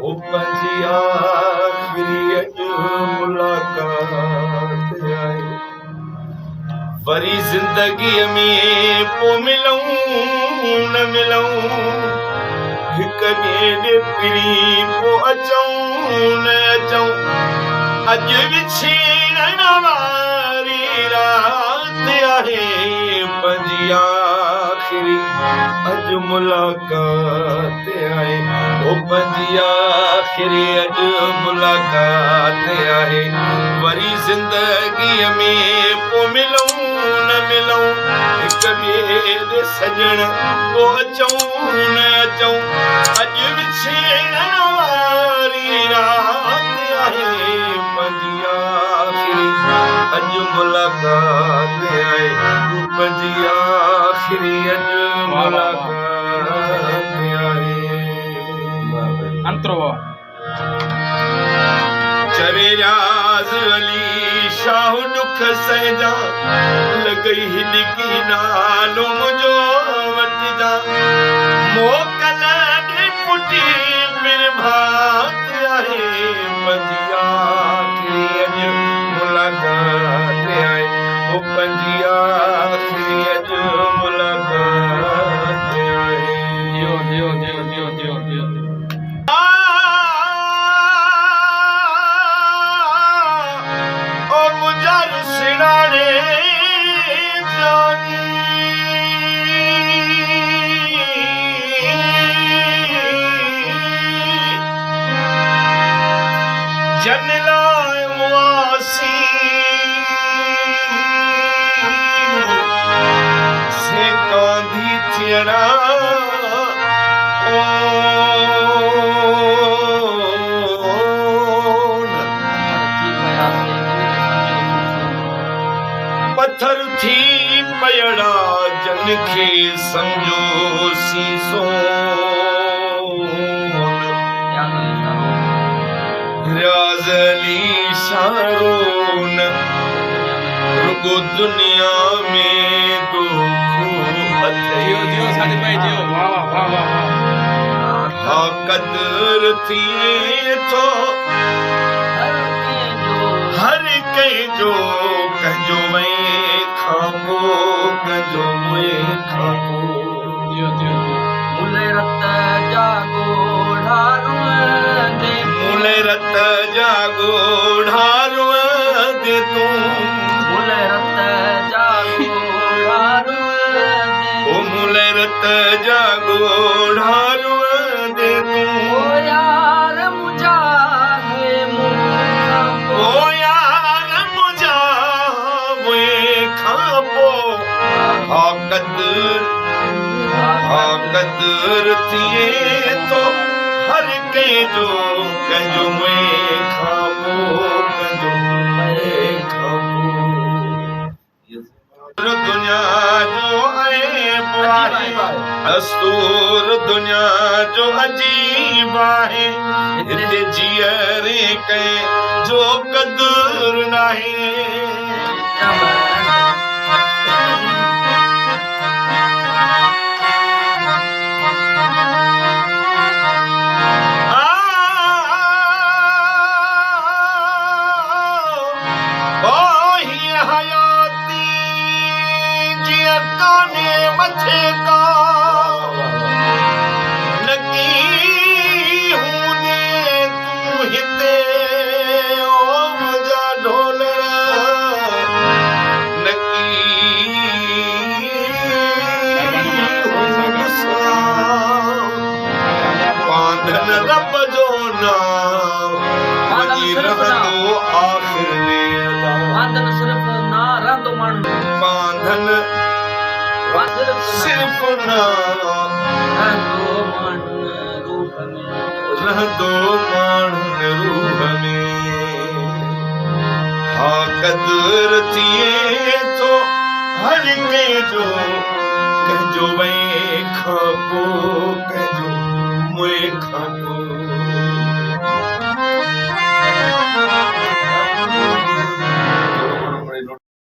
ओ पंहिंजी आखिरी मुलाकात आहे वरी ज़िंदगीअ में पोइ मिलूं न मिलूं हिक ॿिए ॾे पिरी पोइ अचूं न अचूं अॼु विछड़ण वारी रात आहे पंहिंजी आखिरी अॼु मुलाकात आहे ओ पंहिंजी आखिरी अॼु मुलाकात आहे वरी ज़िंदगीअ में पोइ मिलूं न मिलूं हिक ॿिए ॾे सॼण पोइ अचूं न अचूं अॼु विछड़ण वारी रात आहे पंहिंजी आखिरी अॼु मुलाकात आहे पंहिंजी आखिरी अॼु मुलाकात आहे अंतरो चवे राज़ अली शाह दुख सजा लॻई हिॾकी नालो मुंहिंजो वठिजा मोकल ॾे पुटी बिरभात आहे पंहिंजी आखिरी अॼु मुलाकात आहे ओ पंहिंजी आखिरी अॼु मुलाकात आहे दियो दियो दियो दियो दियो दियो ओ मुंहिंजा रुसणाणे जानी जन लाइ मुआसी से कांधी थियणा पत्थर थी पयड़ा जन खे समझो सीसो राज़ली शारोन रुगो दुनिया में दुख दियो दियो साजिद भाई दियो वाह वाह वाह वाह हा कदर थिए थो हर कंहिंजो कंहिंजो वई खाबो कंहिंजो मुए खाबो दियो दियो मुले रत जागो ढारुआ दे मुले रत जागो ढारुआ दे तूं मुले रत जागो ढारुआ दे ओ मुले रत जागो ढारुआ दे तूं ओ यार मुझा है मुखा ओ यार मुझा मुए खाबो हा कदर थिए तो हर कंहिंजो कंहिंजो मुए खाबो कंहिंजो मुए खाबो दुनिया जो ऐब आहे दस्तूर दुनिया जो अजीब आहे हिते जीअरे कंहिंजो क़दुर नाहे मथे का लगी हूंदे तूं हिते ओ मुंहिंजा ढोलरा लगी बांधन रब जो नाम वञी रहंदो आख़िर में बांधन सिर्फ ना रहंदो माण्हू बांधन सिर्फ ना रहंदो माण्हू रूह में हा कदर थिए थो हर कंहिंजो वई खाबो कंहिंजो मुए खाबो